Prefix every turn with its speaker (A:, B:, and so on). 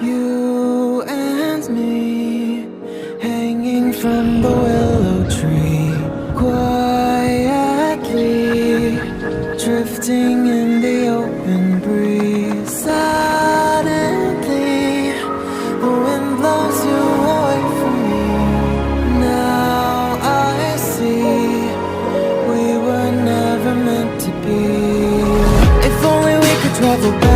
A: You and me, hanging from the willow tree, quietly drifting in the open breeze. Suddenly, the wind blows you away from me. Now I see we were never meant to be. If only we could travel back